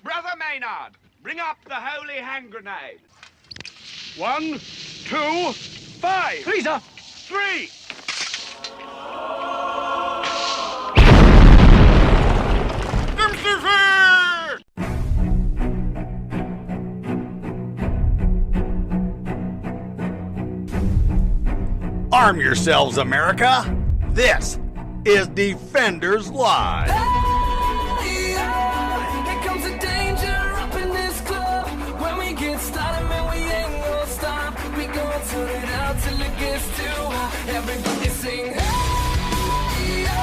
Brother Maynard, bring up the holy hand grenade. 1, 2, 5. Freezer! 3. Arm yourselves, America. This is Defenders Live. Here comes the danger up in this club. When we get started, man, we ain't gonna stop. We gonna turn it out till it gets too hot. Everybody sing, hey, yo.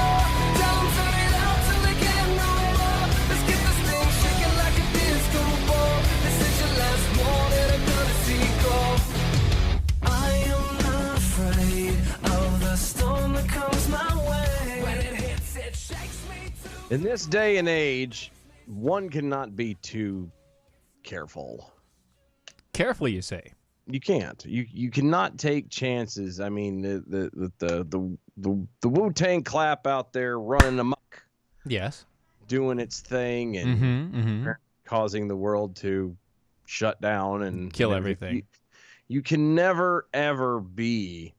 Tell 'em turn it out till they can't no more. Let's get this thing shaking like a disco ball. This is your last warning, I'm gonna see go. I am not afraid of the storm that comes my way. When it hits, it shakes me too. In this day and age, one cannot be too careful. Carefully, you say. You can't. You cannot take chances. I mean, the Wu-Tang Clap out there running amok, Yes. doing its thing, and causing the world to shut down and Kill everything. You can never ever be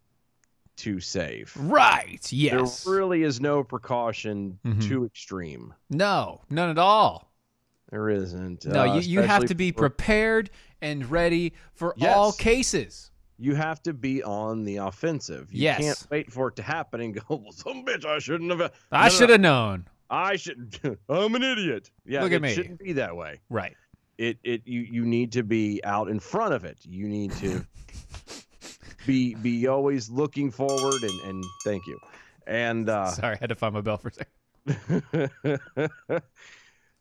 too safe. Right. Yes. There really is no precaution too extreme. No, none at all. There isn't. No, you have especially to be for- prepared and ready for Yes. all cases. You have to be on the offensive. You Yes. can't wait for it to happen and go, well, some bitch, I shouldn't have. I should have known. I should. I'm an idiot. Yeah, Look at it me. shouldn't be that way. Right. You need to be out in front of it. You need to be always looking forward and thank you. And Sorry, I had to find my bell for a second.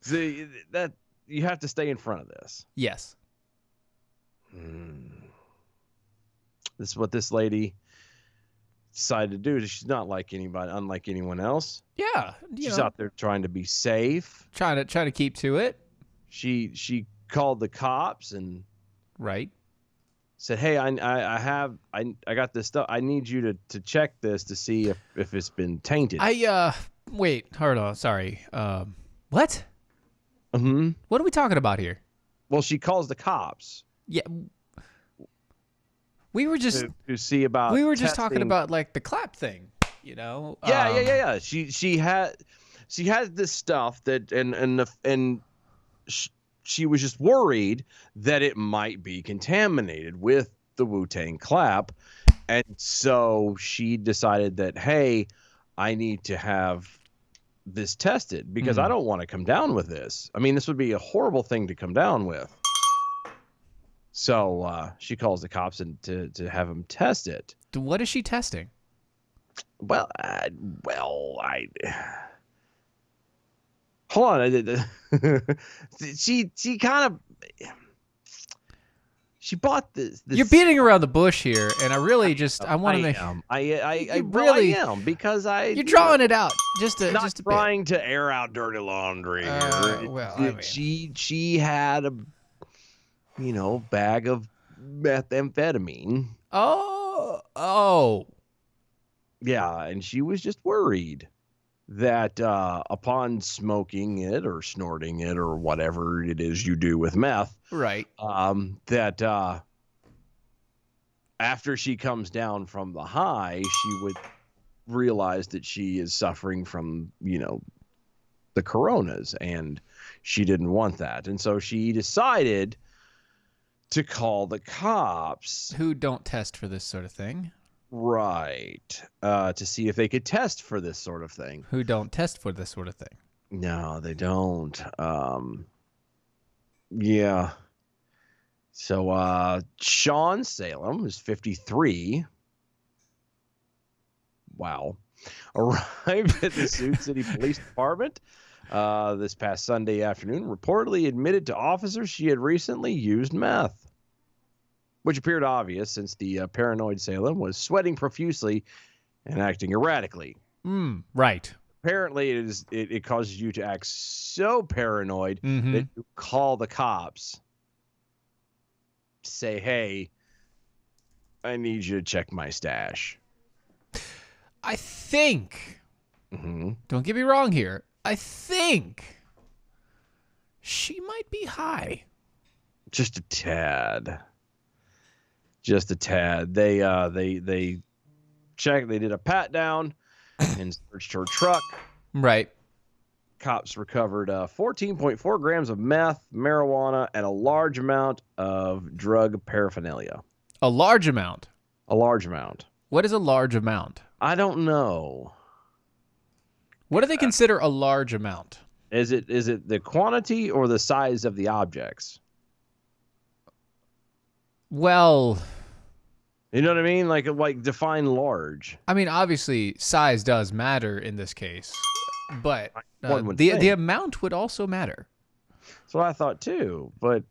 see that you have to stay in front of this. Yes. This is what this lady decided to do. She's not like anybody, unlike anyone else. Yeah. She's out there trying to be safe. trying to keep to it. She called the cops and Right. said, "Hey, I got this stuff. I need you to check this to see if it's been tainted." Wait, hold on. Sorry. What? Mm-hmm. What are we talking about here? Well, she calls the cops Yeah. We were just to see about. talking testing. about like the clap thing, you know? Yeah. She had this stuff that and she was just worried that it might be contaminated with the Wu-Tang Clap, and so she decided that, hey, I need to have this tested because I don't want to come down with this. I mean, this would be a horrible thing to come down with. So she calls the cops and to have them test it. What is she testing? Well, hold on. She kind of she bought this. You're beating around the bush here, and I really just I want to make I really- am because you're drawing it out just a not just a trying to air out dirty laundry. well, I mean- She had a bag of methamphetamine. bit. Oh. Yeah, and she was just worried that upon smoking it or snorting it or whatever it is you do with meth, Right. that after she comes down from the high, she would realize that she is suffering from, the coronas, and she didn't want that. And so she decided to call the cops. Who don't test for this sort of thing? Right. To see if they could test for this sort of thing. Who don't test for this sort of thing? No, they don't. Yeah. So Sean Salem, who's 53. Wow. Arrived at the Sioux City Police Department this past Sunday afternoon, reportedly admitted to officers she had recently used meth, which appeared obvious since the paranoid Salem was sweating profusely and acting erratically. Right. Apparently, it causes you to act so paranoid that you call the cops, say, "Hey, I need you to check my stash." I think, Mm-hmm. don't get me wrong here, I think she might be high. Just a tad. Just a tad. They checked. They did a pat down and searched her truck. Right. Cops recovered 14.4 grams of meth, marijuana, and a large amount of drug paraphernalia. A large amount. A large amount. What is a large amount? I don't know. What do they consider a large amount? Is it the quantity or the size of the objects? Well, You know what I mean? Like define large. I mean, obviously, size does matter in this case, but One would the think. amount would also matter. That's what I thought too. But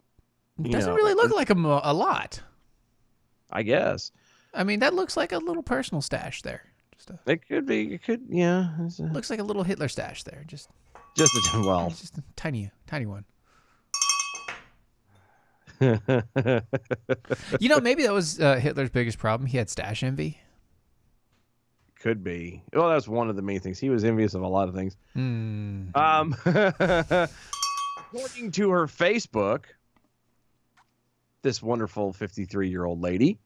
It doesn't really look like a lot. I guess I mean, that looks like a little personal stash there. it could be. It could. Yeah. Looks like a little Hitler stash there. Just well. Just a tiny one. You know, maybe that was Hitler's biggest problem. He had stash envy. Could be. Well, that's one of the main things. He was envious of a lot of things. According to her Facebook, this wonderful 53-year-old lady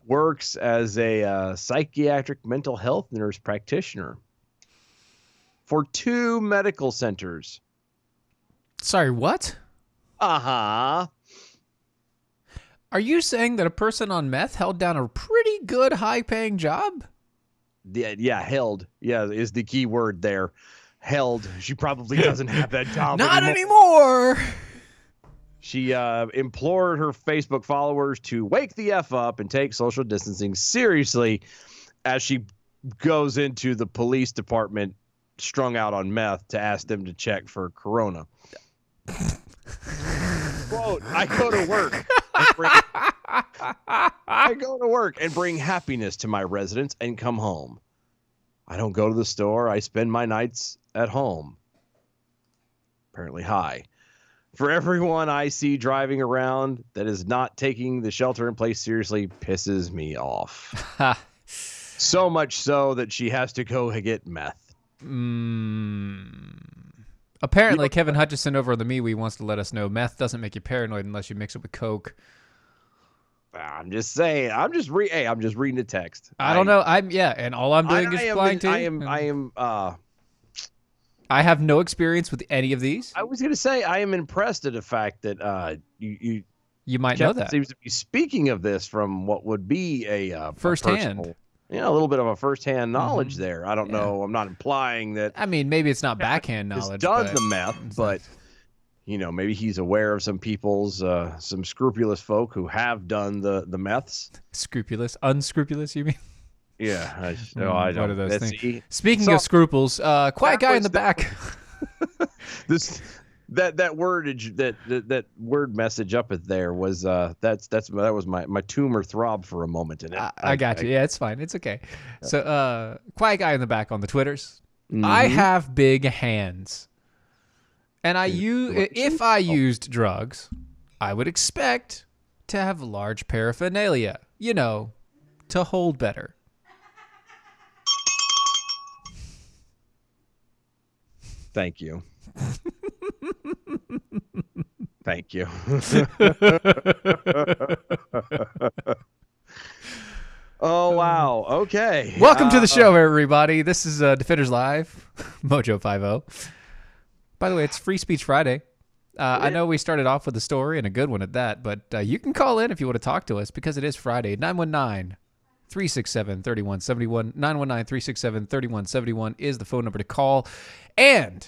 works as a psychiatric mental health nurse practitioner for 2 medical centers. Sorry, what? Uh-huh. Are you saying that a person on meth held down a pretty good high-paying job? Yeah, held. Yeah, is the key word there. Held. She probably doesn't have that job Not anymore. anymore. She implored her Facebook followers to wake the F up and take social distancing seriously as she goes into the police department strung out on meth to ask them to check for corona. Quote, I go to work and bring happiness to my residents and come home. I don't go to the store. I spend my nights at home. Apparently high. For everyone I see driving around that is not taking the shelter in place seriously pisses me off. So much so that she has to go get meth. Apparently, Kevin Hutchison over on the MeWe wants to let us know meth doesn't make you paranoid unless you mix it with Coke. I'm just saying. I'm just reading the text. I don't know. And all I'm doing is replying to. I have no experience with any of these. I was going to say I am impressed at the fact that you might know that. Seems to be speaking of this from what would be a firsthand. A little bit of a firsthand knowledge there. I don't know. I'm not implying that. I mean, maybe it's not backhand knowledge. Does the meth, but maybe he's aware of some people's some scrupulous folk who have done the meths. Scrupulous, unscrupulous, you mean? Yeah, I don't. What are those things? See, Speaking of scruples, quiet guy in the back. That word message up at there was that was my tumor throb for a moment in it. I got you. Yeah, it's fine. It's okay. So quiet guy in the back on the Twitters. I have big hands, and if I used drugs, I would expect to have large paraphernalia. To hold better. Thank you. Thank you. Oh, wow. Okay. Welcome to the show, everybody. This is Defenders Live, Mojo 50. By the way, it's Free Speech Friday. I know we started off with a story and a good one at that, but you can call in if you want to talk to us because it is Friday. 919-367-3171. 919-367-3171 is the phone number to call. And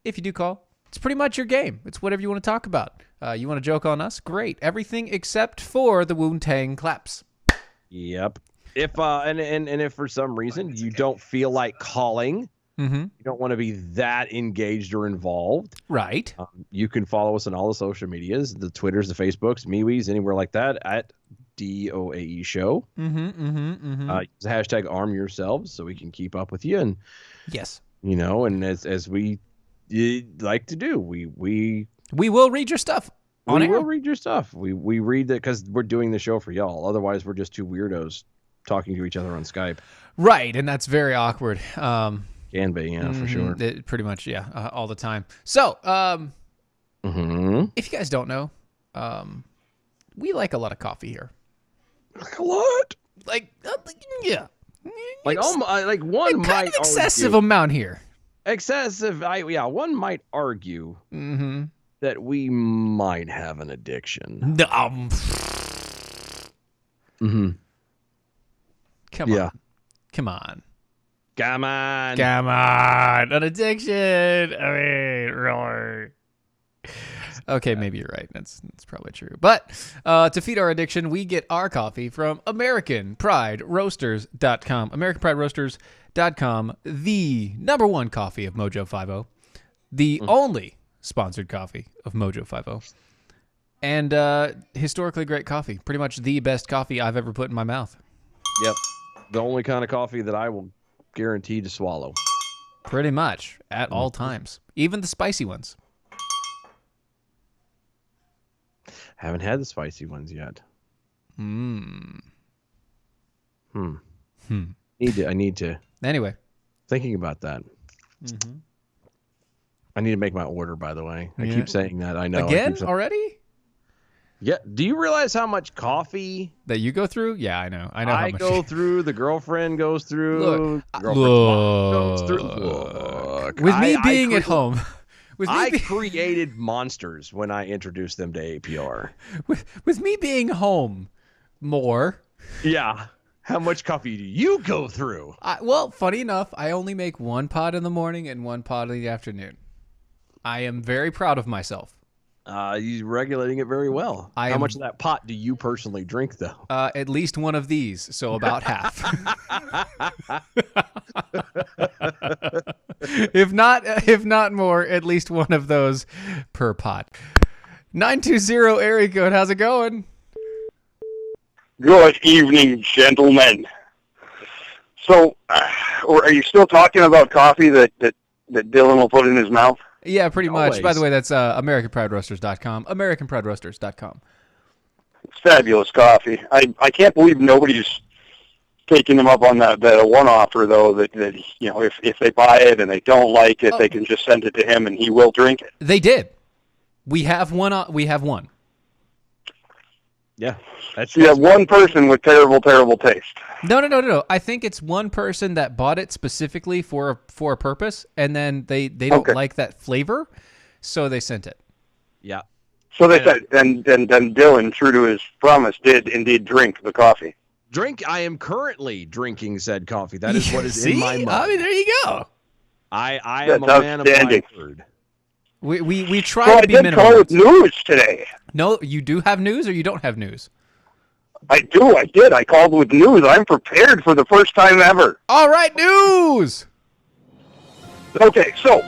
if you do call, it's pretty much your game. It's whatever you want to talk about. You want to joke on us? Great. Everything except for the Wu-Tang claps. Yep. If if for some reason you don't feel like calling, you don't want to be that engaged or involved, right? You can follow us on all the social medias, the Twitters, the Facebooks, MeWe's, anywhere like that at DOAE Show. Use the hashtag arm yourselves so we can keep up with you. And yes, and as we like to do, we will read your stuff. We will read your stuff. We read that because we're doing the show for y'all. Otherwise, we're just two weirdos talking to each other on Skype. Right, and that's very awkward. Can be, yeah, for sure. Pretty much, yeah, all the time. So, if you guys don't know, we like a lot of coffee here. What? Yeah. Like one kind might of excessive argue, amount here. excessive. One might argue that we might have an addiction. Come Yeah. on. Come on. Come on. Come on. An addiction. I mean, really. Okay, maybe you're right. That's probably true. But to feed our addiction, we get our coffee from AmericanPrideRoasters.com. AmericanPrideRoasters.com, the #1 coffee of Mojo 50, the only sponsored coffee of Mojo 50, and historically great coffee. Pretty much the best coffee I've ever put in my mouth. Yep. The only kind of coffee that I will guarantee to swallow. Pretty much at all times, even the spicy ones. Haven't had the spicy ones yet. I need to. Anyway. Thinking about that. I need to make my order, by the way. I keep saying that. I know. Again? Already? Yeah. Do you realize how much coffee That you go through? Yeah, I know. I know how I much. go through, the girlfriend goes through, Look, girlfriend's mom goes through. Look, With me being at home. I created monsters when I introduced them to APR. With me being home more. Yeah. How much coffee do you go through? Well, funny enough, I only make one pot in the morning and one pot in the afternoon. I am very proud of myself. You're regulating it very well. How much of that pot do you personally drink, though? At least one of these, so about half. If not more, at least one of those per pot. 920 area code. How's it going? Good evening, gentlemen. So, are you still talking about coffee that Dylan will put in his mouth? Yeah, pretty much. Always. By the way, that's AmericanPrideRoasters.com. AmericanPrideRoasters.com. It's fabulous coffee. I can't believe nobody's taking them up on that one offer, though, that if they buy it and they don't like it, they can just send it to him and he will drink it. They did. We have one. We have one. Yeah. You have one person with terrible, terrible taste. No. I think it's one person that bought it specifically for a purpose, and then they don't like that flavor, so they sent it. Yeah. So they said, and Dylan, true to his promise, did indeed drink the coffee. I am currently drinking said coffee. That is what is in my mug. I mean, there you go. I am a man of my word. We try So to I be did minimal. call with news today. No, you do have news, or you don't have news. I do. I did. I called with news. I'm prepared for the first time ever. All right, news. Okay, so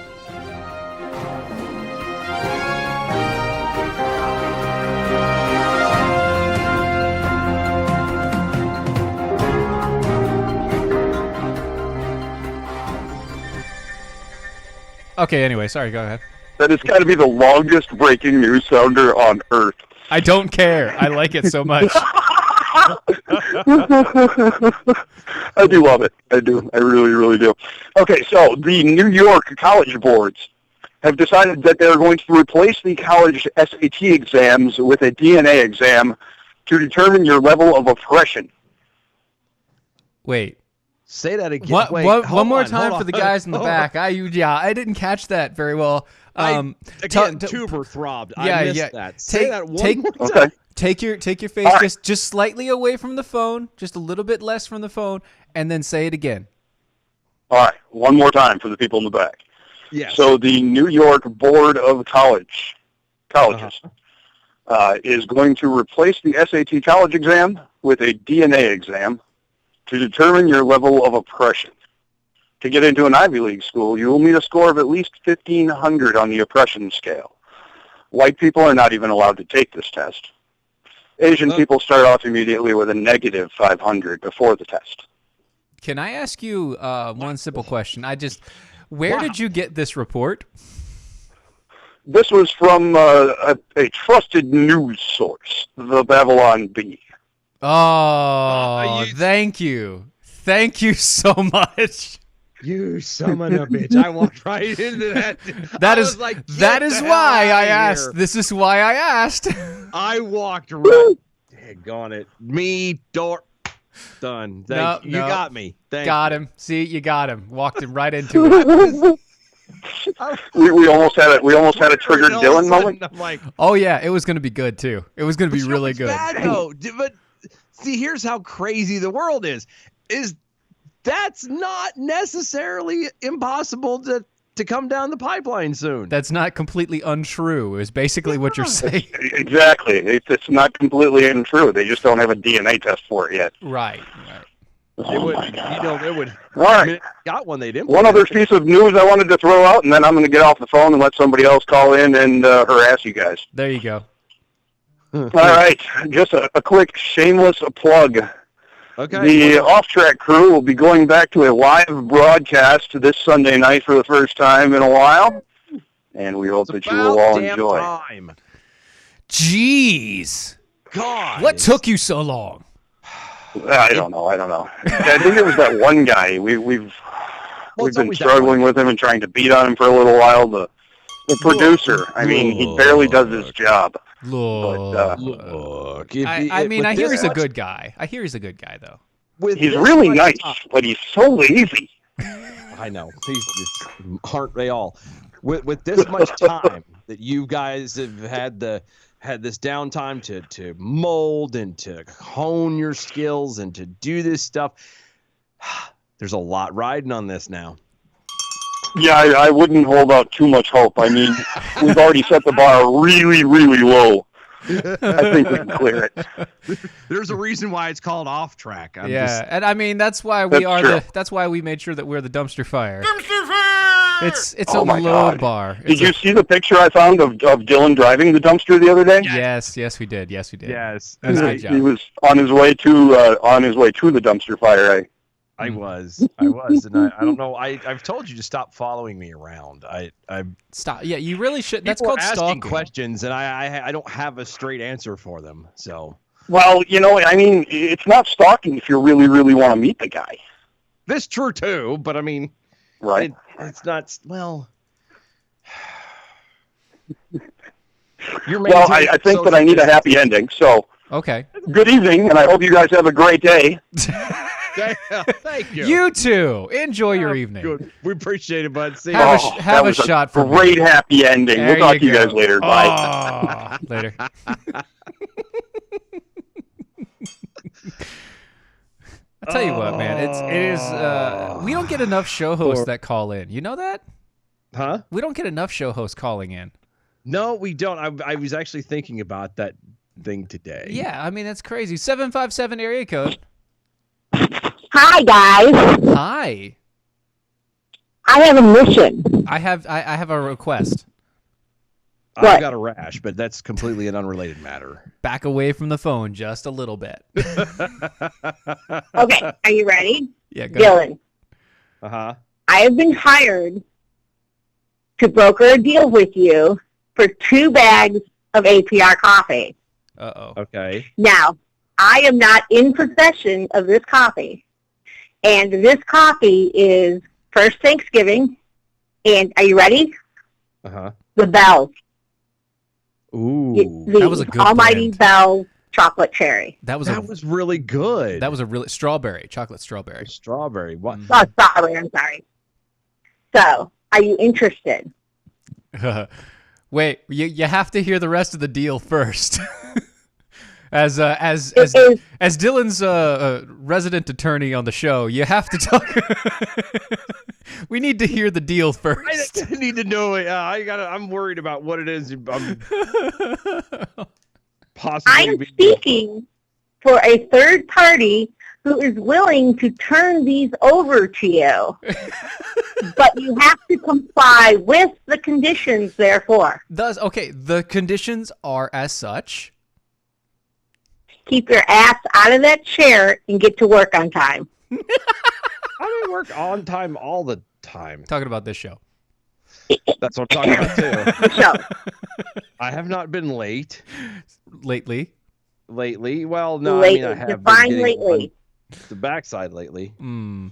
Okay. Anyway, sorry. Go ahead. that has got to be the longest breaking news sounder on Earth. I don't care. I like it so much. I do love it. I do. I really, really do. Okay, so the New York college boards have decided that they're going to replace the college SAT exams with a DNA exam to determine your level of oppression. Wait. Say that again. One more time hold for the on. guys in the back. I didn't catch that very well. Tuber throbbed. I missed that. Say that one more time. Okay. Take your face All right. just slightly away from the phone, just a little bit less from the phone, and then say it again. All right, one more time for the people in the back. Yes. So the New York Board of Colleges is going to replace the SAT college exam with a DNA exam to determine your level of oppression. To get into an Ivy League school, you will need a score of at least 1,500 on the oppression scale. White people are not even allowed to take this test. Asian people start off immediately with a negative 500 before the test. Can I ask you one simple question? Where did you get this report? This was from a trusted news source, the Babylon Bee. Oh, thank you. Thank you so much. You son of a bitch. I walked right into that. That I is was like, that "Get is the why hell I outta asked. here." This is why I asked. I walked right. Daggone it. Me, door. Done. No, You no. got me. Thank Got you. him. See, you got him. Walked him right into it. We almost had it. We almost had a triggered All of a Dylan sudden, moment. I'm like, Oh yeah, it was gonna be good too. It was gonna be you know really what's good. bad, though? But see, here's how crazy the world is that's not necessarily impossible to come down the pipeline soon. That's not completely untrue. Is basically what you're saying. Exactly. It's not completely untrue. They just don't have a DNA test for it yet. Right. They would, they would. All right. Got one. They'd One other piece of news I wanted to throw out, and then I'm going to get off the phone and let somebody else call in and harass you guys. There you go. All right. Just a quick shameless plug. Okay. The Off Track crew will be going back to a live broadcast this Sunday night for the first time in a while, and we hope that you will all enjoy. Time. Jeez. God. What took you so long? I don't know. I think it was that one guy. We've it's been always that struggling one. with him and trying to beat on him for a little while. The producer. I mean, he barely does his job. Look. Look. I mean, I hear he's a good guy. I hear he's a good guy, though. He's really nice, but he's so lazy. I know. Aren't they all? With this much time that you guys have had this downtime to mold and to hone your skills and to do this stuff, there's a lot riding on this now. Yeah, I wouldn't hold out too much hope. I mean, we've already set the bar really, really low. I think we can clear it. There's a reason why it's called Off Track. And I mean that's why That's why we made sure that we're the dumpster fire. Dumpster fire! It's Oh a my low God. bar. Did you see the picture I found of Dylan driving the dumpster the other day? Yes, we did. Yes. That's a good job. He was on his way to the dumpster fire. I was, and I don't know. I've told you to stop following me around. I Stop. Yeah, you really should. That's people called are asking stalking. questions, and I don't have a straight answer for them. So Well, I mean, it's not stalking if you really, really want to meet the guy, this true too, but I mean, right? it's not. Well, Well, I think that I need a happy ending. So, Okay. good evening, and I hope you guys have a great day. Thank you. You too. Enjoy your evening. Good. We appreciate it, bud. See Have you. a that a was shot for me. great happy ending. There We'll talk to you go. guys later. Bye. Oh, later. I'll tell you what, man. It is. We don't get enough show hosts that call in. You know that? Huh? We don't get enough show hosts calling in. No, we don't. I was actually thinking about that thing today. Yeah, I mean that's crazy. 757 area code. Hi guys, Hi. I have a mission. I have a request. I've What? got a rash, but that's completely an unrelated matter. Back away from the phone just a little bit. Okay, are you ready? Yeah, go ahead. Dylan, Uh-huh. I have been hired to broker a deal with you for 2 bags of APR coffee. Uh-oh. Okay. Now, I am not in possession of this coffee, and this coffee is First Thanksgiving, and are you ready? Uh-huh. The Bell. Ooh. The That was a good Almighty blend. Bell chocolate cherry. That was That was really good. that was a really chocolate strawberry. strawberry. What? Oh, strawberry, I'm sorry. So, are you interested? Wait, you have to hear the rest of the deal first. As It is Dylan's resident attorney on the show, you have to talk. We need to hear the deal first. I need to know. I'm worried about what it is. I'm possibly. I am speaking for a third party who is willing to turn these over to you. But you have to comply with the conditions, therefore. The conditions are as such. Keep your ass out of that chair and get to work on time. I work on time all the time. Talking about this show. That's what I'm talking about too. So, I have not been late Lately. Well, no, lately. I mean I have Define been getting lately. on the backside lately. Mm.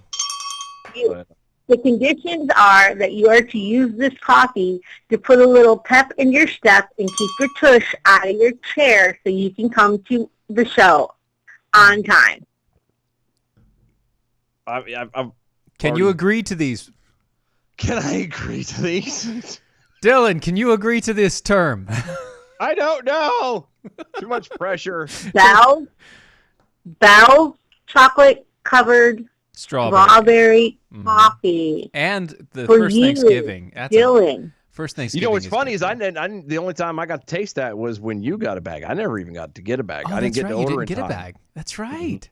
You, But The conditions are that you are to use this coffee to put a little pep in your step and keep your tush out of your chair so you can come to the show on time. Can you agree to these? Can I agree to these? Dylan, can you agree to this term? I don't know. Too much pressure. Valve chocolate covered strawberry coffee. And the For first you, Thanksgiving. Dylan. First Thanksgiving. You know what's funny is I the only time I got to taste that was when you got a bag. I never even got to get a bag. Oh, I didn't that's get to right. You order didn't get in a time. bag. That's right.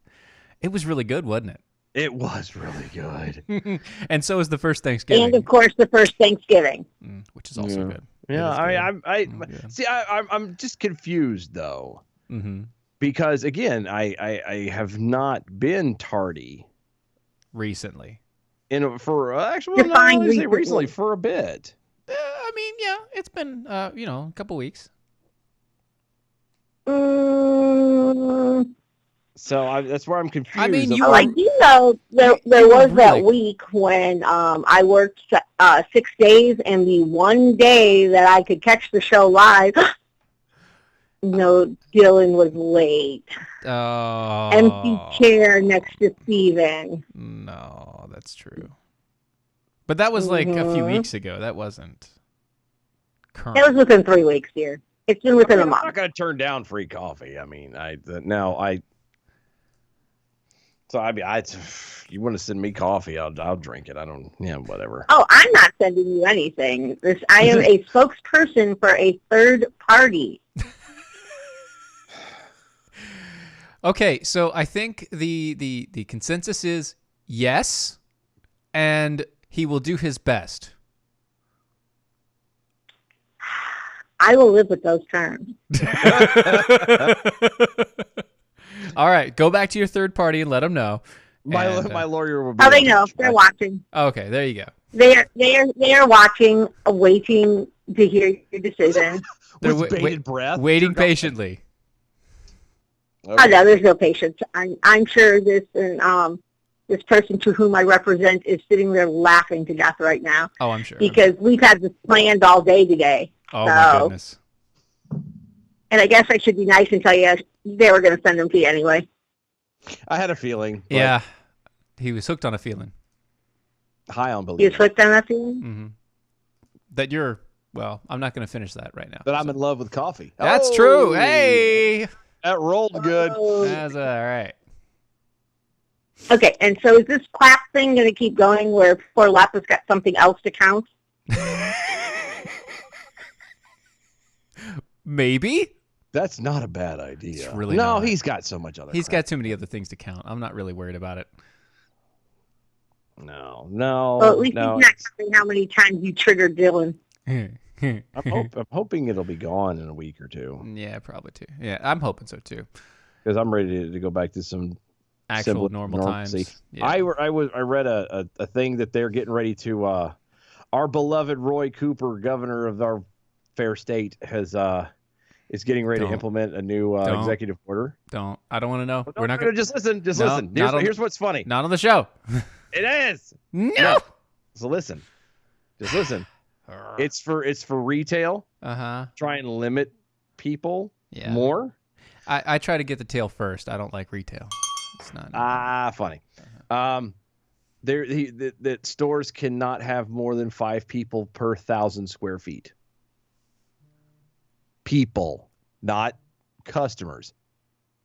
It was really good, wasn't it? It was really good. And so is the first Thanksgiving. And, of course, the first Thanksgiving. Which is also good. Yeah, It is good. see. I'm just confused though, Mm-hmm. because again, I have not been tardy Recently. for actually Define no, I say recently. recently for a bit. I mean, yeah, it's been, a couple weeks. So that's where I'm confused. I mean, you about- were- Like, you know, there you was were that really- week when I worked 6 days, and the one day that I could catch the show live, no, Dylan was late. Oh. Empty chair next to Steven. No, that's true. But that was like a few Mhm. weeks ago. That wasn't current. It was within 3 weeks, dear. It's been within a I'm month. not going to turn down free coffee. I mean, you want to send me coffee, I'll drink it. I don't, whatever. Oh, I'm not sending you anything. I am a spokesperson for a third party. Okay, so I think the consensus is yes, and he will do his best. I will live with those terms. All right, go back to your third party and let them know. My And, lawyer will be. Oh, they on know. it. They're watching. Okay, there you go. They are watching, waiting to hear your decision. They're With bated breath. waiting patiently. Oh no, there's no patience. I'm sure this person to whom I represent is sitting there laughing to death right now Oh, I'm sure. because we've had this planned all day today. Oh my goodness. And I guess I should be nice and tell you they were going to send them to you anyway. I had a feeling. but Yeah, he was hooked on a feeling High on You belief. clicked on that feeling? Mm-hmm. that you're. Well, I'm not going to finish that right now. That I'm in love with coffee. That's Oh, true. Hey, That rolled good. Oh. that's all right. Okay, and so is this clap thing going to keep going where poor Lapis got something else to count? Maybe. That's not a bad idea. It's really no. not. He's got so much other. He's crap. got too many other things to count. I'm not really worried about it. No. Well, at least no. he's not counting how many times you triggered Dylan. I'm hoping it'll be gone in a week or two Yeah, probably too. Yeah, I'm hoping so too. because I'm ready to go back to some Actual similar normal normalcy. times. Yeah. I read a thing that they're getting ready to. Our beloved Roy Cooper, governor of our fair state, is getting ready Don't. to implement a new Don't. executive order. I don't want to know. We're not gonna going just listen. Just No, listen. not on- Here's what's funny. Not on the show. It is. No. So listen. Just listen. It's for retail. Uh-huh. Try and limit people Yeah. more. I try to get the tail first. I don't like retail. It's not. Funny. That stores cannot have more than 5 people per 1,000 square feet. People, not customers.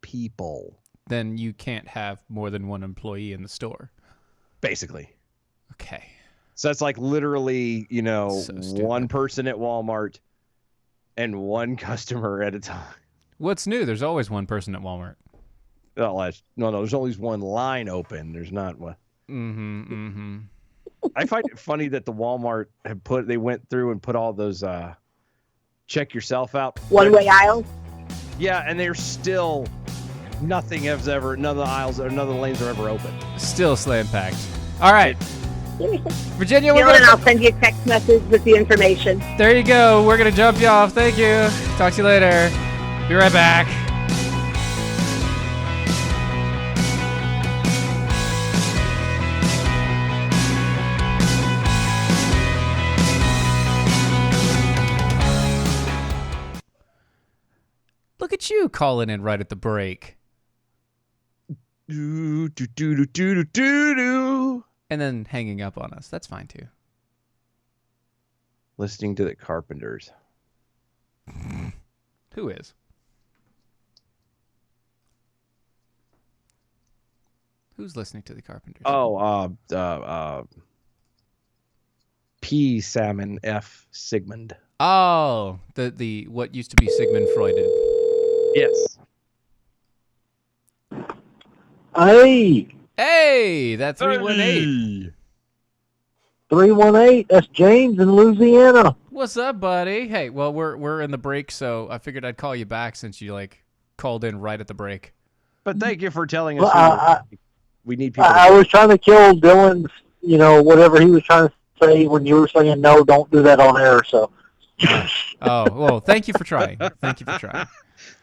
People, Then you can't have more than one employee in the store. basically. Okay. So that's like literally, So stupid. one person at Walmart and one customer at a time. What's new? There's always one person at Walmart. No, there's always one line open. There's not one. Mm-hmm. I find it funny that the Walmart they went through and put all those check yourself out. One-way aisles? Yeah, and they're still none of the aisles or none of the lanes are ever open. Still slam packed. All right. Virginia, we're Dylan, gonna. I'll send you a text message with the information. There you go. We're gonna jump you off. Thank you. Talk to you later. Be right back. at you calling in right at the break. Do, do, do, do, do, do, do. And then hanging up on us. That's fine, too. Listening to the Carpenters. Who is? Who's listening to the Carpenters? P. Salmon F. Sigmund. Oh, the what used to be Sigmund Freuded. Yes. Hey, Hey, that 318. 318, that's James in Louisiana. What's up, buddy? Hey, well, we're in the break, so I figured I'd call you back since you called in right at the break. But thank you for telling us. Well, we need people. I was trying to kill Dylan's, whatever he was trying to say when you were saying no, don't do that on air, so. Oh, well, thank you for trying. Thank you for trying.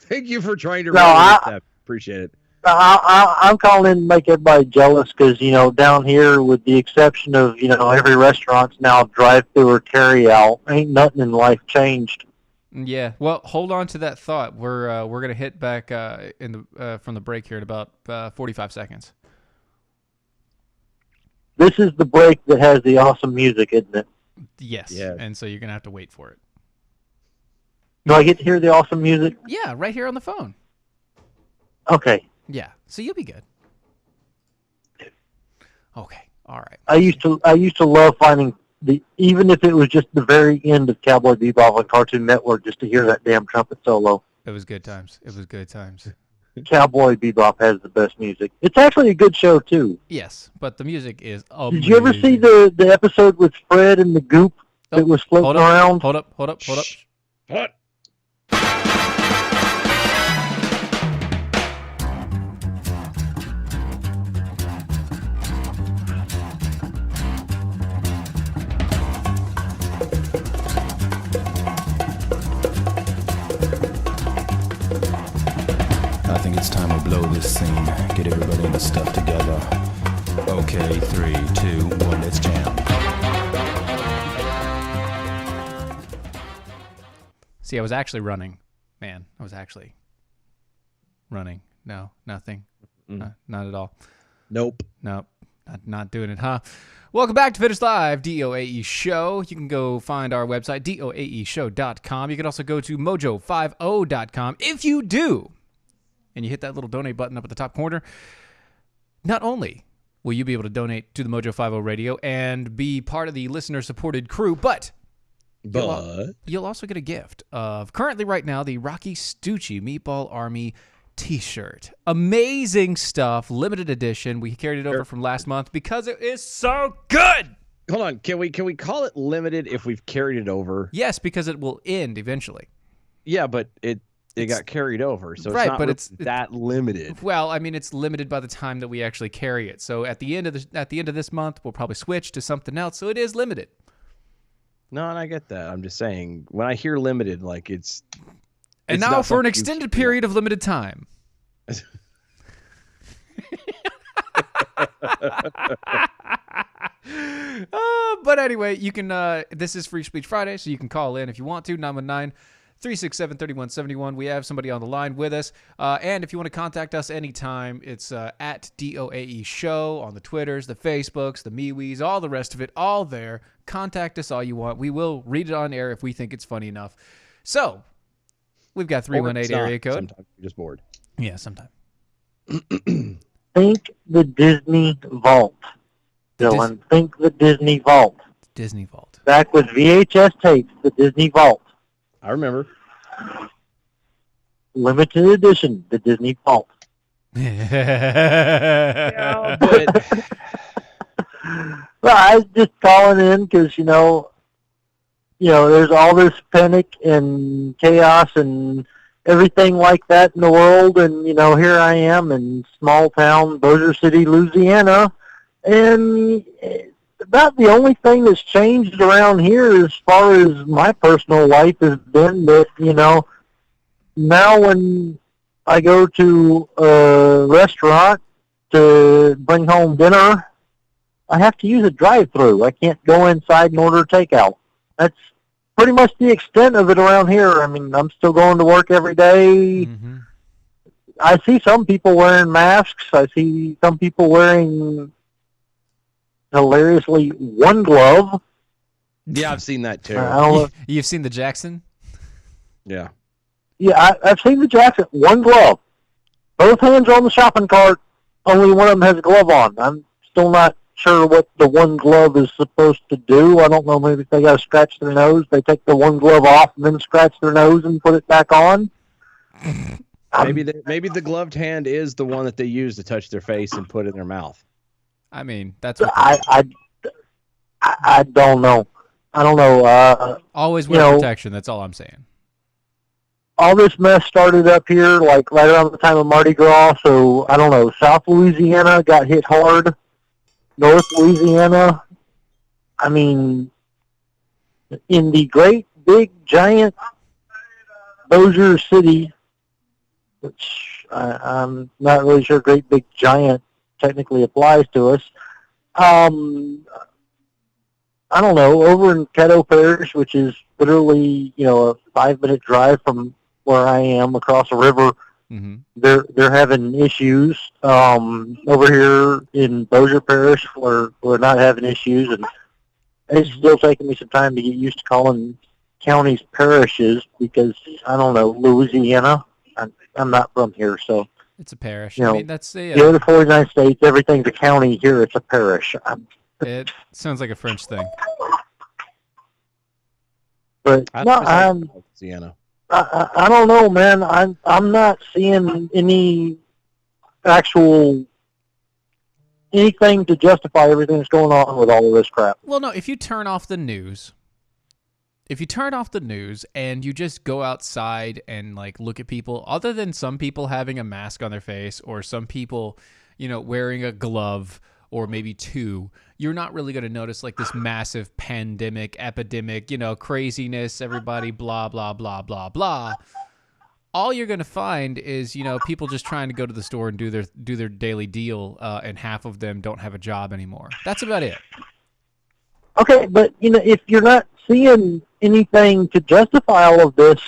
Thank you for trying to No, regulate that. Appreciate it. I'm calling in to make everybody jealous because, down here, with the exception of, every restaurant's now drive-through or carry-out, ain't nothing in life changed. Yeah, well, hold on to that thought. We're gonna hit back from the break here in about 45 seconds. This is the break that has the awesome music, isn't it? Yes, Yeah. And so you're gonna have to wait for it. Do I get to hear the awesome music? Yeah, right here on the phone. Okay. Yeah, so you'll be good. Okay, all right. I used to love finding even if it was just the very end of Cowboy Bebop on Cartoon Network, just to hear that damn trumpet solo. It was good times. It was good times. Cowboy Bebop has the best music. It's actually a good show too. Yes, but the music is amazing. Did you ever see the episode with Fred and the goop that was floating around? Hold up. What? I think it's time to blow this scene. Get everybody in the stuff together. Okay, 3, 2, 1, let's jam. See, I was actually running. Man, I was actually running. No, nothing. Not at all. Nope. Nope. Not doing it, huh? Welcome back to Fitters Live, DOAE Show. You can go find our website, doaeshow.com. You can also go to mojo50.com. If you do, and you hit that little donate button up at the top corner, not only will you be able to donate to the Mojo 50 Radio and be part of the listener-supported crew, but you'll also get a gift of, currently right now, the Rocky Stucci Meatball Army t-shirt. Amazing stuff, limited edition. We carried it over from last month because it is so good. Hold on. Can we call it limited if we've carried it over? Yes, because it will end eventually. Yeah, but it got carried over, so right, it's not but really it's that limited. Well, I mean, it's limited by the time that we actually carry it. So at the end of this month, we'll probably switch to something else. So it is limited. No, and I get that. I'm just saying, when I hear limited, like it's And now for an extended period of limited time. But anyway, you can. This is Free Speech Friday, so you can call in if you want to. 919-367-3171. We have somebody on the line with us. And if you want to contact us anytime, it's at DOAE Show on the Twitters, the Facebooks, the MeWes, all the rest of it, all there. Contact us all you want. We will read it on air if we think it's funny enough. So, we've got 318 area code. Sometimes you're just bored. Yeah, sometime. Think the Disney Vault, Dylan. Think the Disney Vault. Disney Vault. Back with VHS tapes, the Disney Vault. I remember. Limited edition, the Disney Vault. Yeah, but Well, I was just calling in because, there's all this panic and chaos and everything like that in the world. And, here I am in small town Bossier City, Louisiana. And about the only thing that's changed around here as far as my personal life has been that, now when I go to a restaurant to bring home dinner, I have to use a drive-through. I can't go inside and order takeout. That's pretty much the extent of it around here. I mean, I'm still going to work every day. Mm-hmm. I see some people wearing masks. I see some people wearing, hilariously, one glove. Yeah, I've seen that too. I don't know. You've seen the Jackson? Yeah. Yeah, I've seen the jacket, one glove. Both hands are on the shopping cart. Only one of them has a glove on. I'm still not sure what the one glove is supposed to do. I don't know. Maybe if they got to scratch their nose, they take the one glove off and then scratch their nose and put it back on. Maybe the gloved hand is the one that they use to touch their face and put in their mouth. I mean, that's what I don't know. I don't know. always wear protection. That's all I'm saying. All this mess started up here, like right around the time of Mardi Gras. So I don't know. South Louisiana got hit hard. North Louisiana. I mean, in the great big giant Bossier City, which I'm not really sure great big giant technically applies to us. I don't know, over in Caddo Parish, which is literally, a 5-minute drive from where I am across a river, Mm-hmm. they're having issues. Over here in Bossier Parish, we're not having issues, and it's still taking me some time to get used to calling counties parishes because, I don't know, Louisiana, I'm not from here, so. It's a parish. You I know, mean, that's a. The other 49 states, everything's a county. Here, it's a parish. It sounds like a French thing. But no, Louisiana. I don't know, man. I'm not seeing any actual anything to justify everything that's going on with all of this crap. Well, no, if you turn off the news, and you just go outside and like look at people, other than some people having a mask on their face or some people, wearing a glove or maybe two, you're not really going to notice like this massive epidemic, craziness, everybody, blah, blah, blah, blah, blah. All you're going to find is, people just trying to go to the store and do their daily deal, and half of them don't have a job anymore. That's about it. Okay, but, if you're not seeing anything to justify all of this...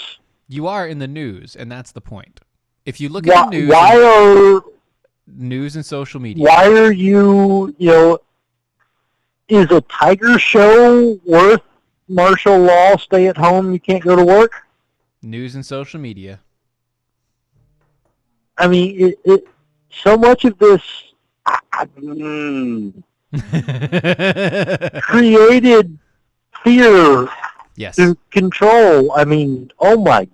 You are in the news, and that's the point. If you look at the news... News and social media. Why are you, is a tiger show worth martial law, stay at home, you can't go to work? News and social media. I mean, so much of this created fear to control. I mean, oh my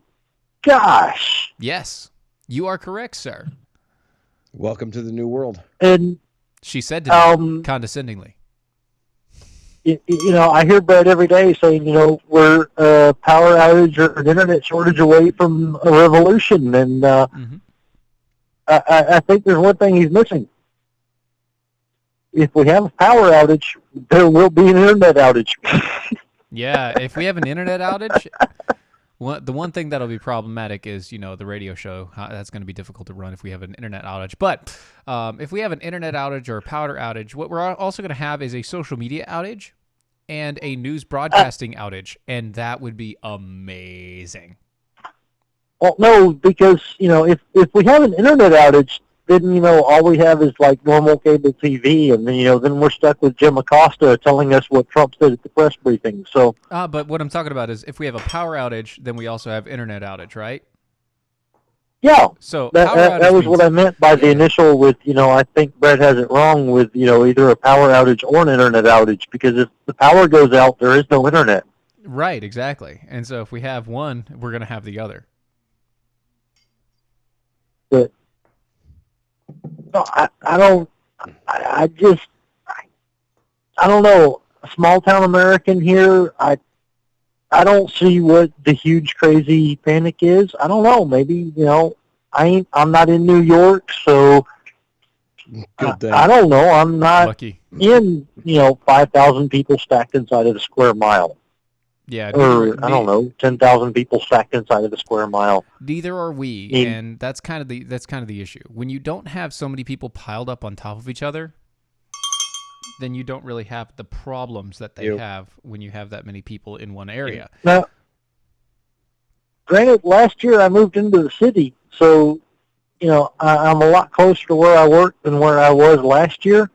gosh. Yes, you are correct, sir. Welcome to the new world. And she said to me condescendingly. I hear Brett every day saying, we're a power outage or an internet shortage away from a revolution. And I think there's one thing he's missing. If we have a power outage, there will be an internet outage. Yeah, if we have an internet outage... the one thing that'll be problematic is, the radio show. That's going to be difficult to run if we have an internet outage. But if we have an internet outage or a power outage, what we're also going to have is a social media outage and a news broadcasting outage, and that would be amazing. Well, no, because, if we have an internet outage, then, all we have is, like, normal cable TV, and, then we're stuck with Jim Acosta telling us what Trump said at the press briefing, so... But what I'm talking about is if we have a power outage, then we also have internet outage, right? Yeah, so that was what I meant by the initial with, I think Brett has it wrong with, either a power outage or an internet outage, because if the power goes out, there is no internet. Right, exactly. And so if we have one, we're going to have the other. But... No, I don't know. A small town American here, I don't see what the huge crazy panic is. I don't know. Maybe, I'm not in New York, so I don't know. I'm not lucky. In, 5,000 people stacked inside of a square mile. Yeah, or I don't know, 10,000 people stacked inside of a square mile. Neither are we, and that's kind of the issue. When you don't have so many people piled up on top of each other, then you don't really have the problems that they have when you have that many people in one area. Now, granted, last year I moved into the city, so I'm a lot closer to where I work than where I was last year.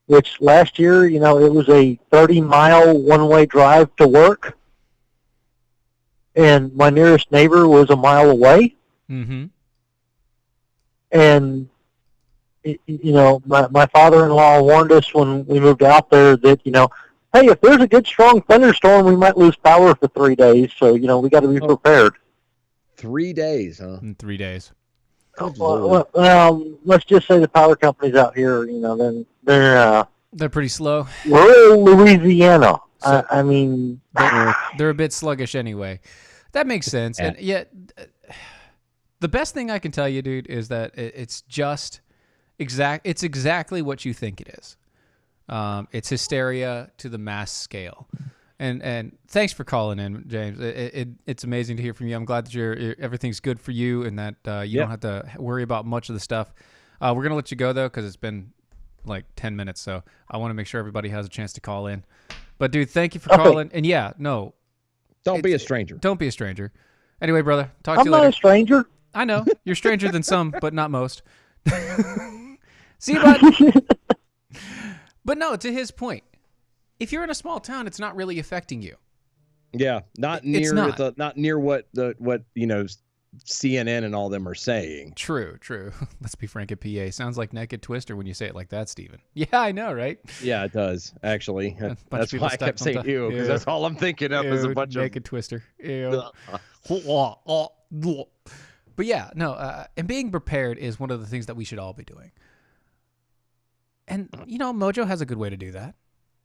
Which last year, it was a 30-mile one-way drive to work, and my nearest neighbor was a mile away. Mm-hmm. And my father-in-law warned us when we moved out there that hey, if there's a good strong thunderstorm, we might lose power for 3 days. So we got to be prepared. 3 days, huh? In 3 days. Well, let's just say the power companies out here, then they're pretty slow. Rural Louisiana. So, I mean, they're a bit sluggish anyway. That makes sense. And yet, the best thing I can tell you, dude, is that it's just it's exactly what you think it is. It's hysteria to the mass scale. And thanks for calling in, James. It's amazing to hear from you. I'm glad that everything's good for you and that you don't have to worry about much of the stuff. We're going to let you go, though, because it's been like 10 minutes, so I want to make sure everybody has a chance to call in. But, dude, thank you for calling. And, don't be a stranger. Don't be a stranger. Anyway, brother, talk to you later. I'm not a stranger. I know. You're stranger than some, but not most. See, bud? But no, to his point, if you're in a small town, it's not really affecting you. Yeah, not near what CNN and all them are saying. True. Let's be frank at PA. Sounds like Naked Twister when you say it like that, Steven. Yeah, I know, right? Yeah, it does, actually. That's why I kept saying you, because that's all I'm thinking of is a bunch Naked Twister. Ew. But yeah, no, and being prepared is one of the things that we should all be doing. And, Mojo has a good way to do that.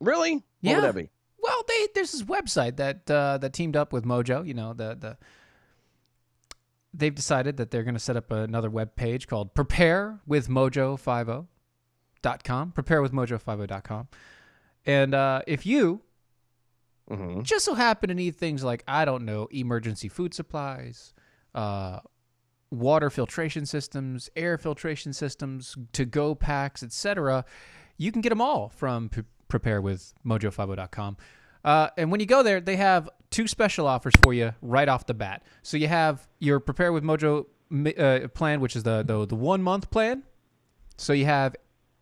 Really? Yeah. What would that be? Well, there's this website that teamed up with Mojo. They've decided that they're going to set up another web page called preparewithmojo50.com. Preparewithmojo50.com. And if you just so happen to need things like, I don't know, emergency food supplies, water filtration systems, air filtration systems, to-go packs, etc., you can get them all from preparewithmojo50.com. And when you go there, they have 2 special offers for you right off the bat. So you have your Prepare with Mojo plan, which is the 1 month plan. So you have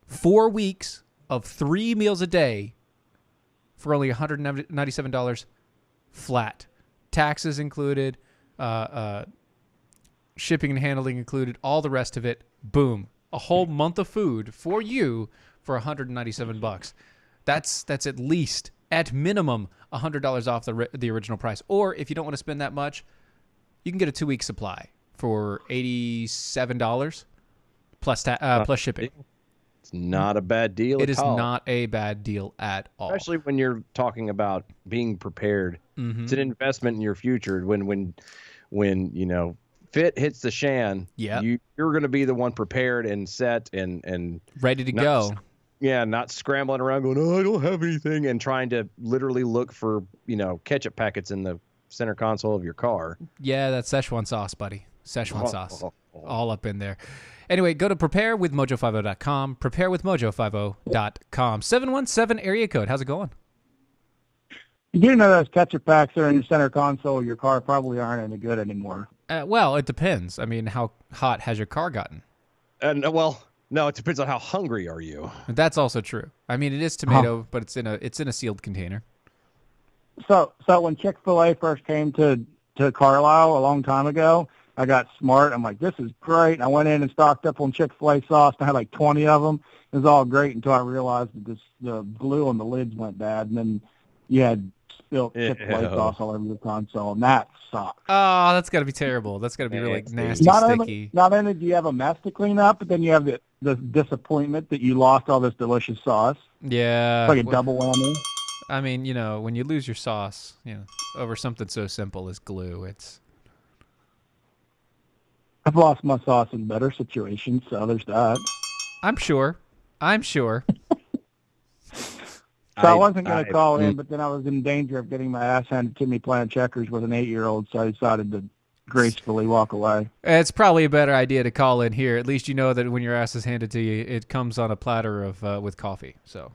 4 weeks of 3 meals a day for only $197 flat. Taxes included, shipping and handling included, all the rest of it. Boom. A whole month of food for you for $197. That's at least, at minimum, $100 off the original price. Or if you don't want to spend that much, you can get a 2-week supply for $87 plus shipping. It's not a bad deal. It is not a bad deal at all. Especially when you're talking about being prepared. Mm-hmm. It's an investment in your future. When fit hits the shan, you're going to be the one prepared and set and ready to go. Yeah, not scrambling around going, I don't have anything, and trying to literally look for, ketchup packets in the center console of your car. Yeah, that's Szechuan sauce, buddy. Szechuan sauce. All up in there. Anyway, go to preparewithmojo50.com, preparewithmojo50.com. 717 area code. How's it going? You do know those ketchup packs that are in the center console of your car probably aren't any good anymore. Well, it depends. I mean, how hot has your car gotten? No, it depends on how hungry are you. That's also true. I mean, it is tomato, but it's in a sealed container. So when Chick-fil-A first came to Carlisle a long time ago, I got smart. I'm like, this is great. I went in and stocked up on Chick-fil-A sauce. And I had like 20 of them. It was all great until I realized that the glue on the lids went bad, and then you had spilled Chick-fil-A sauce all over the console, and that sucks. Oh, that's got to be terrible. That's got to be really nasty, sticky. Not only do you have a mess to clean up, but then you have the disappointment that you lost all this delicious sauce. Yeah. It's like a double whammy. I mean, when you lose your sauce, over something so simple as glue, it's... I've lost my sauce in better situations, so there's that. I'm sure. So I wasn't going to call in, but then I was in danger of getting my ass handed to me playing checkers with an 8-year-old, so I decided to gracefully walk away. It's probably a better idea to call in here. At least you know that when your ass is handed to you, it comes on a platter of with coffee. So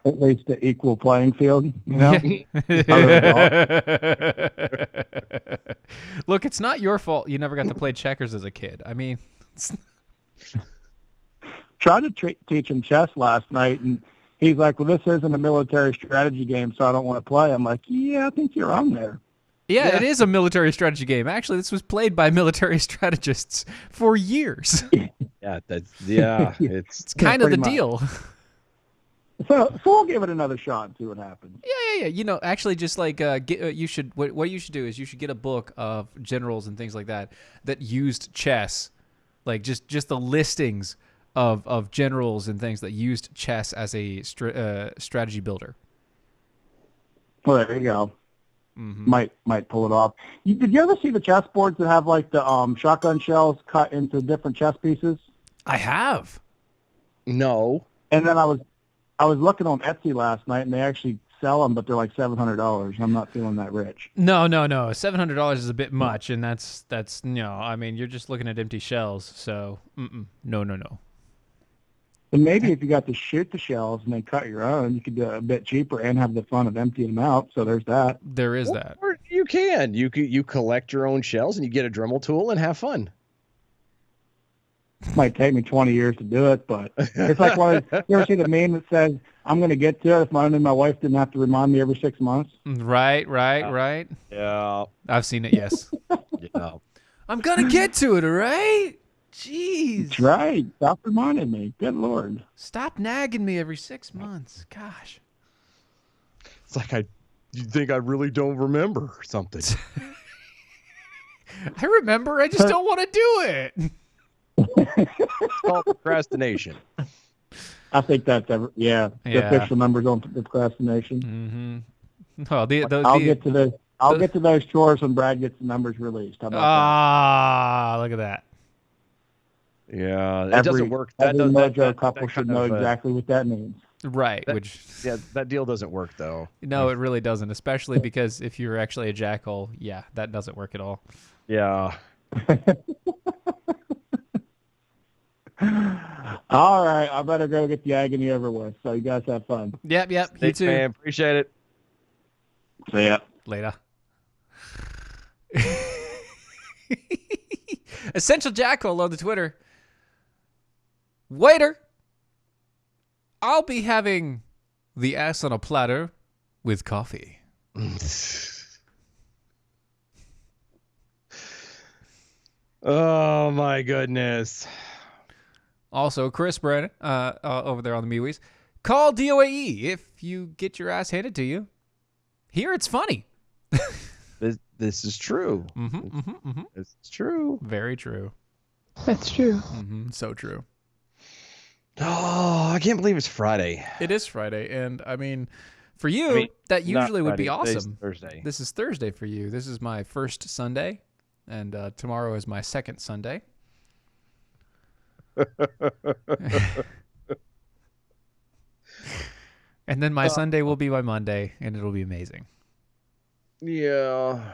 at least an equal playing field, you know? Look, it's not your fault you never got to play checkers as a kid. I mean, Tried to teach him chess last night, and he's like, well, this isn't a military strategy game, so I don't want to play. I'm like, yeah, I think you're on there. yeah, it is a military strategy game. Actually, this was played by military strategists for years. Yeah, It's kind of the pretty much. deal. So we'll give it another shot and see what happens. Yeah. You know, actually, just like you should. What you should do is you should get a book of generals and things like that used chess, like just the listings of generals and things that used chess as a strategy builder. Well, there you go. Mm-hmm. Might pull it off. Did you ever see the chessboards that have like the shotgun shells cut into different chess pieces? I have. No. And then I was looking on Etsy last night, and they actually sell them, but they're like $700. I'm not feeling that rich. No. $700 is a bit much, and that's no. I mean, you're just looking at empty shells. So no. But maybe if you got to shoot the shells and then cut your own, you could do it a bit cheaper and have the fun of emptying them out. So there's that. There is that. Or you can. You collect your own shells and you get a Dremel tool and have fun. Might take me 20 years to do it, but it's like you ever see the meme that says, I'm going to get to it if my wife didn't have to remind me every 6 months? Right. Yeah. I've seen it, yes. Yeah. I'm going to get to it, all right? Jeez. That's right. Stop reminding me. Good Lord. Stop nagging me every 6 months. Gosh. It's like you think I really don't remember or something. I remember. I just don't want to do it. It's called procrastination. I think that's the official numbers on procrastination. Mm-hmm. Well, I'll get to those chores when Brad gets the numbers released. How about look at that. Yeah, it that? doesn't work. Every Mojo couple should know exactly what that means. Right. That deal doesn't work though. No, it really doesn't. Especially because if you're actually a jackhole, that doesn't work at all. Yeah. All right, I better go get the agony over with. So you guys have fun. Yep. You Thanks, too. man. Appreciate it. See ya. Later. Essential Jackhole on the Twitter. Waiter, I'll be having the ass on a platter with coffee. Oh my goodness. Also, Chris Brennan, over there on the MeWe's, call DOAE if you get your ass handed to you. Here it's funny. This is true. This is true. Very true. That's true. So true. Oh, I can't believe it's Friday. It is Friday, and I mean, for you, that usually would be Friday, awesome. Thursday. This is Thursday for you. This is my first Sunday, and tomorrow is my second Sunday. And then my Sunday will be my Monday, and it'll be amazing. Yeah.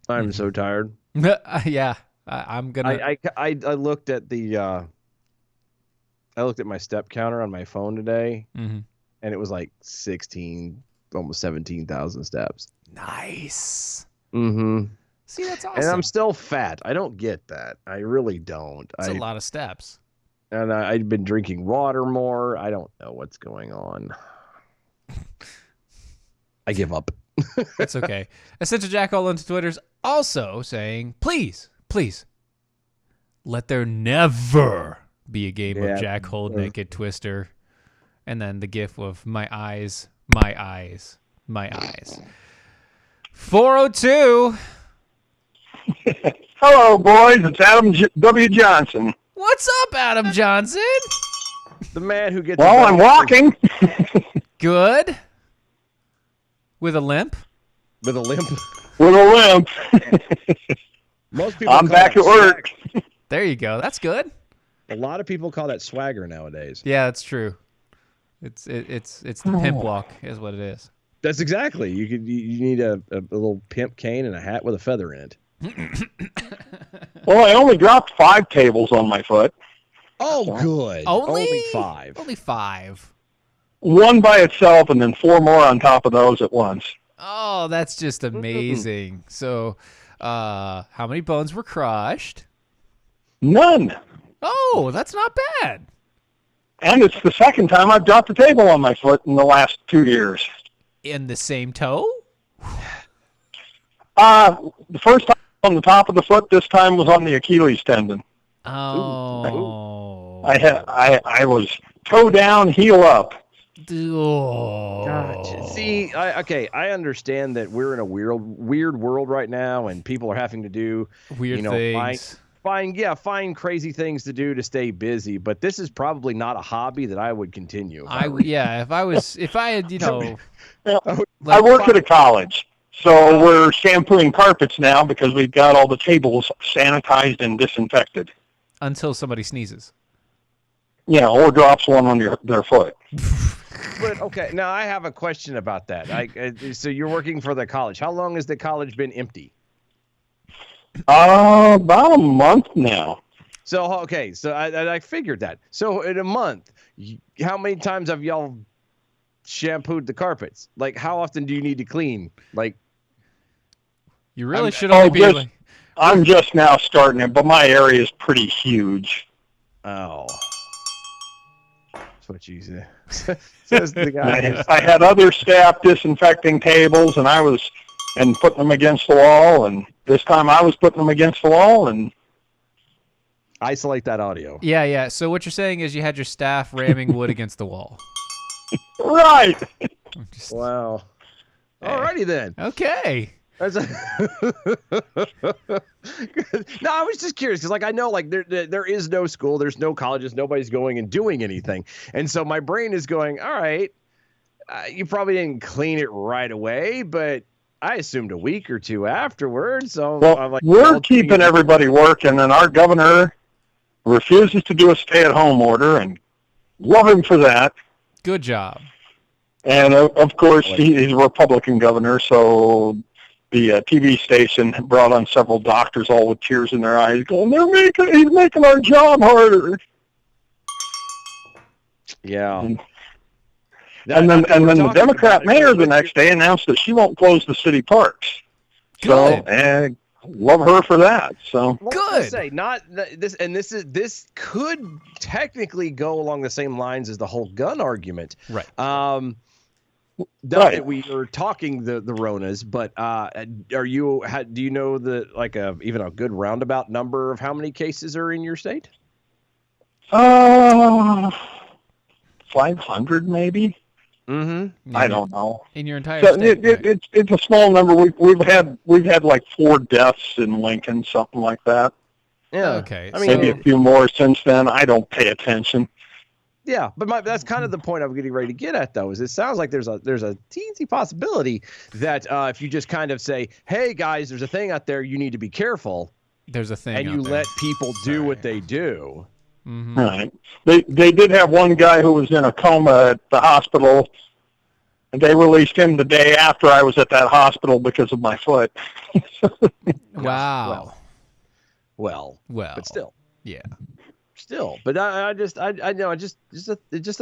I'm so tired. Yeah, I'm gonna. I looked at the. I looked at my step counter on my phone today, and it was like 16, almost 17,000 steps. Nice. Mm-hmm. See, that's awesome. And I'm still fat. I don't get that. I really don't. It's a lot of steps. And I've been drinking water more. I don't know what's going on. I give up. It's okay. Essential Jackhole on Twitter's also saying, please, let there never be a game of Jackhole Naked Twister. And then the gif of my eyes. 402. Hello, boys. It's Adam W. Johnson. What's up, Adam Johnson? The man who gets... Well, I'm walking. Good. With a limp? With a limp? With a limp. Most people I'm call back that at work. There you go. That's good. A lot of people call that swagger nowadays. Yeah, that's true. It's the pimp walk is what it is. That's exactly. You need a little pimp cane and a hat with a feather in it. Well, I only dropped 5 tables on my foot. Oh, good. Only 5. Only 5. one by itself and then 4 more on top of those at once. Oh, that's just amazing. So, how many bones were crushed? None. Oh, that's not bad. And it's the second time I've dropped a table on my foot in the last 2 years. In the same toe? The first time on the top of the foot, this time was on the Achilles tendon. Oh. I was toe down, heel up. Oh. Gotcha. See, I understand that we're in a weird world right now, and people are having to do Weird things. Find crazy things to do to stay busy. But this is probably not a hobby that I would continue. If I had, I work at a college, so we're shampooing carpets now because we've got all the tables sanitized and disinfected. Until somebody sneezes. Yeah, or drops one on their foot. But okay, now I have a question about that. So you're working for the college. How long has the college been empty? About a month now. So okay, so I figured that. So in a month, how many times have y'all shampooed the carpets? Like, how often do you need to clean? Like, you really should only be. I'm just now starting it, but my area is pretty huge. Oh, that's what you say. Says the guy. I had other staff disinfecting tables, and putting them against the wall, and this time I was putting them against the wall and isolate that audio. Yeah. So what you're saying is you had your staff ramming wood against the wall. Right. Wow. Alrighty then. Okay. No, I was just curious because, I know, there is no school, there's no colleges, nobody's going and doing anything, and so my brain is going, all right, you probably didn't clean it right away, but I assumed a week or two afterwards. So I'm like, we're keeping everybody working, and our governor refuses to do a stay-at-home order, and love him for that. Good job. And of course, he's a Republican governor, so the TV station brought on several doctors, all with tears in their eyes, going, he's making our job harder. Yeah. And then the Democrat mayor the next day announced that she won't close the city parks. Good. So, love her for that. So good. Say this could technically go along the same lines as the whole gun argument. Right. That we are talking the Ronas, but do you know even a good roundabout number of how many cases are in your state? 500 maybe. Mm-hmm. I don't know. In your entire state, it's a small number. We've had like 4 deaths in Lincoln, something like that. Yeah. Okay. Maybe a few more since then. I don't pay attention. Yeah, but that's kind of the point I'm getting ready to get at, though, is it sounds like there's a teensy possibility that if you just kind of say, hey, guys, there's a thing out there, you need to be careful. There's a thing and you let people do what they do. Mm-hmm. Right. They did have one guy who was in a coma at the hospital, and they released him the day after I was at that hospital because of my foot. Wow. Well, but still. Yeah. Still, but I just a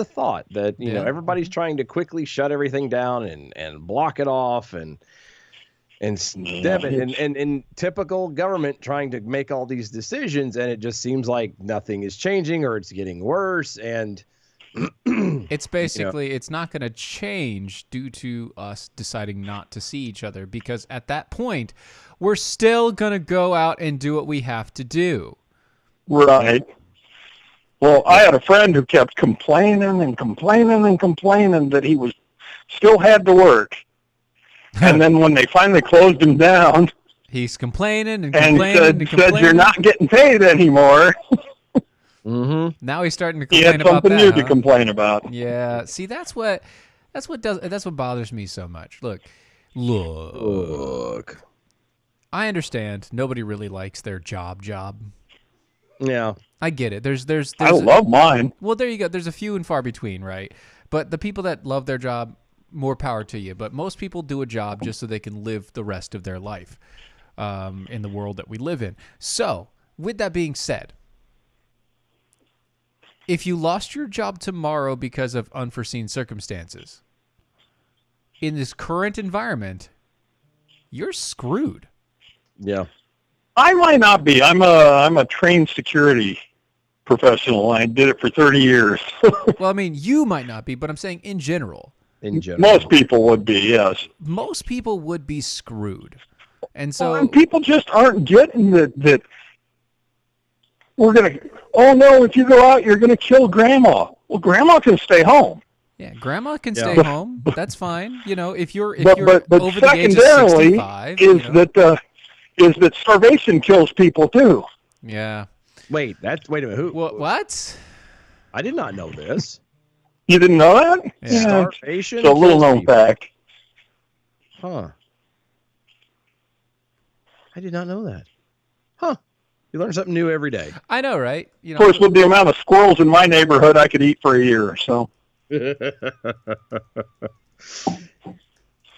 thought that everybody's trying to quickly shut everything down and block it off and stem it and typical government trying to make all these decisions, and it just seems like nothing is changing or it's getting worse, and it's basically it's not going to change due to us deciding not to see each other, because at that point we're still going to go out and do what we have to do. Right. Well, I had a friend who kept complaining and complaining and complaining that he still had to work. And then when they finally closed him down, he's complaining and said you're not getting paid anymore. Mm-hmm. Now he's starting to he complain had something about new that. to complain about. Yeah. See, that's what bothers me so much. Look. I understand nobody really likes their job. Yeah. I get it. There's I love mine. Well, there you go. There's a few and far between, right? But the people that love their job, more power to you. But most people do a job just so they can live the rest of their life in the world that we live in. So, with that being said, if you lost your job tomorrow because of unforeseen circumstances, in this current environment, you're screwed. Yeah. I might not be. I'm a trained security professional. I did it for 30 years. Well, I mean, you might not be, but I'm saying in general. In general. Most people would be, yes. Most people would be screwed. And so and people just aren't getting that we're going to, oh no, if you go out, you're going to kill grandma. Well, grandma can stay home. yeah, grandma can stay Yeah. home. That's fine. You know, if you're But over the age of secondarily 65, you is know. that starvation kills people too. Yeah. Wait a minute. Who? What? I did not know this. You didn't know that? Yeah. Starvation. It's a little kills known people. fact. Huh. I did not know that. Huh. You learn something new every day. I know, right? You Of know, course, with the amount of squirrels in my neighborhood, I could eat for a year. So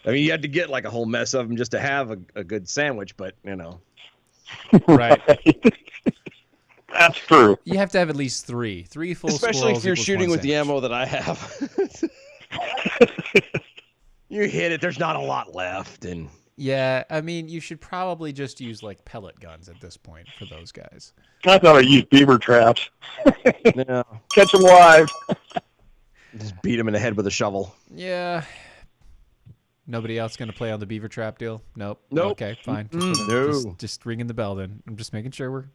I mean, you had to get like a whole mess of them just to have a good sandwich, but you know. Right. That's true. you have to have at least three full Especially squirrels if you're equals shooting one with the sandwich. ammo that I have. You hit it, there's not a lot left, and Yeah, I mean, you should probably just use like pellet guns at this point for those guys. I thought I used beaver traps. no, Catch them live. just beat him in the head with a shovel. Yeah. Nobody else going to play on the beaver trap deal? Nope. Nope. Okay, fine. No. Just ringing the bell then. I'm just making sure we're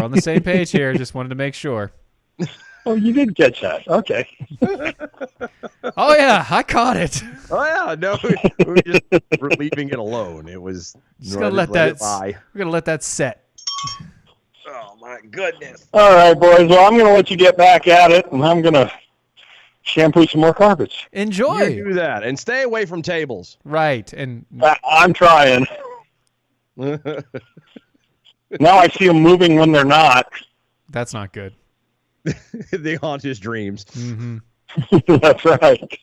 on the same page here. Just wanted to make sure. Oh, you did catch that. Okay. Oh yeah, I caught it. Oh yeah, no, we were leaving it alone. It was Just gonna let that. lie. We're gonna let that set. Oh my goodness. All right, boys. Well, I'm going to let you get back at it, and I'm going to shampoo some more carpets. Enjoy. You do that and stay away from tables. Right, and I'm trying. Now I see them moving when they're not. that's not good. They haunt his dreams. Mm-hmm. That's right.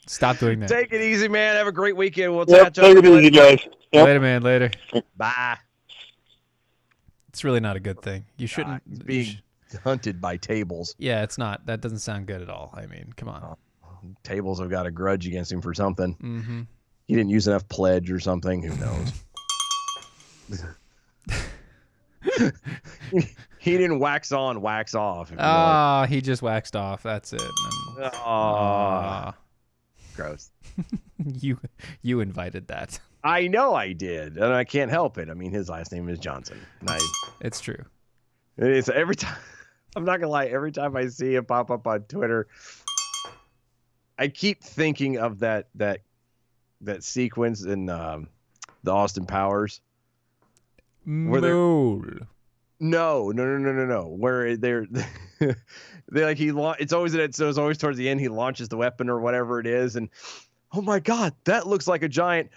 Stop doing that. Take it easy, man. Have a great weekend. We'll Yep, catch up. take it easy, guys. Yep. Later, man. Later. Bye. It's really not a good thing. You shouldn't He's you being hunted by tables. Yeah, it's not. That doesn't sound good at all. I mean, come on. Tables have got a grudge against him for something. Mm-hmm. He didn't use enough pledge or something. Who knows? He didn't wax on, wax off. if you know Ah, he just waxed off. That's it. it. Ah, gross. You invited that. I know I did, and I can't help it. I mean, his last name is Johnson. It's true. It's every time. I'm not gonna lie. Every time I see it pop up on Twitter, I keep thinking of that sequence in the Austin Powers. Where No. Where they're like it's always towards the end he launches the weapon or whatever it is, and oh my god, that looks like a giant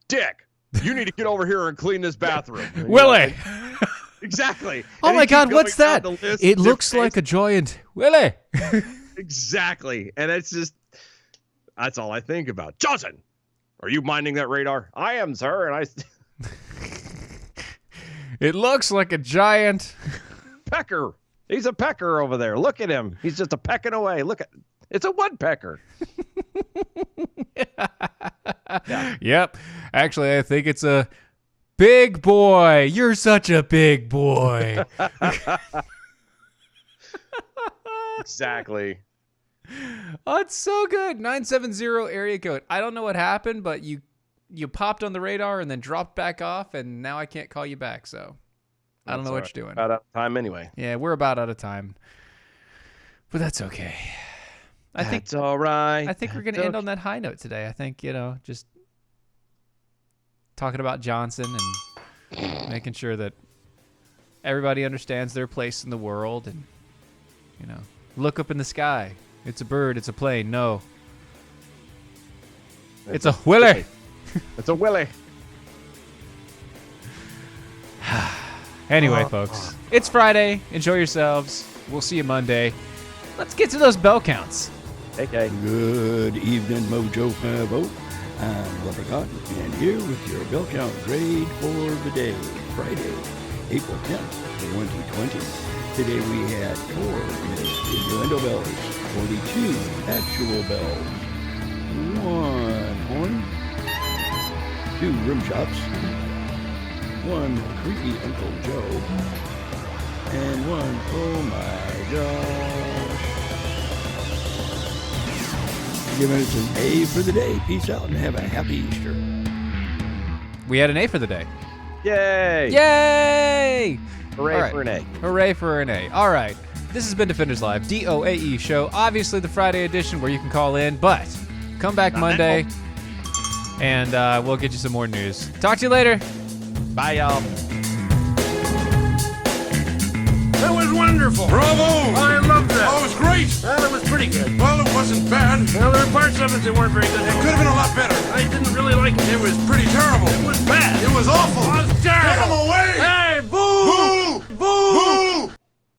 dick. You need to get over here and clean this bathroom. Willie. Exactly. Oh And my he keeps God, what's going that? down the list It of looks different like a giant Willie. Exactly. And that's all I think about. Johnson, are you minding that radar? I am, sir. And It looks like a giant pecker. He's a pecker over there. Look at him. He's just a pecking away. It's a woodpecker. Yeah. Yep. Actually, I think it's a big boy. You're such a big boy. Exactly. Oh, it's so good. 970 area code. I don't know what happened, but you popped on the radar and then dropped back off, and now I can't call you back, so I don't know what you're doing. Out of time anyway. Yeah, we're about out of time. But that's okay. I think That's all right. I think we're going to end on that high note today. I think, just talking about Johnson and making sure that everybody understands their place in the world and, look up in the sky. It's a bird. It's a plane. No. It's a Willie. It's a Willie. Anyway, folks, it's Friday. Enjoy yourselves. We'll see you Monday. Let's get to those bell counts. Okay. Good evening, Mojo 50. I'm Lover Cotton, and here with your bell count grade for the day, Friday, April 10th, 2020. Today we had 4 missed innuendo bells, 42 actual bells, 1 horn, 2 rim shots, 1 creepy Uncle Joe, and 1 oh my gosh. Giving us an A for the day. Peace out and have a happy Easter. We had an A for the day. Yay! Yay! Hooray All right. for an A. Hooray for an A. All right. This has been Defenders Live, DOAE show. Obviously the Friday edition where you can call in, but come back Monday and we'll get you some more news. Talk to you later. Bye, y'all. That was wonderful. Bravo! I loved that. Oh, it was great. Well, it was pretty good. Well, it wasn't bad. Well, there were parts of it that weren't very good. It could have been a lot better. I didn't really like it. It was pretty terrible. It was bad. It was awful. It was terrible. Get him away!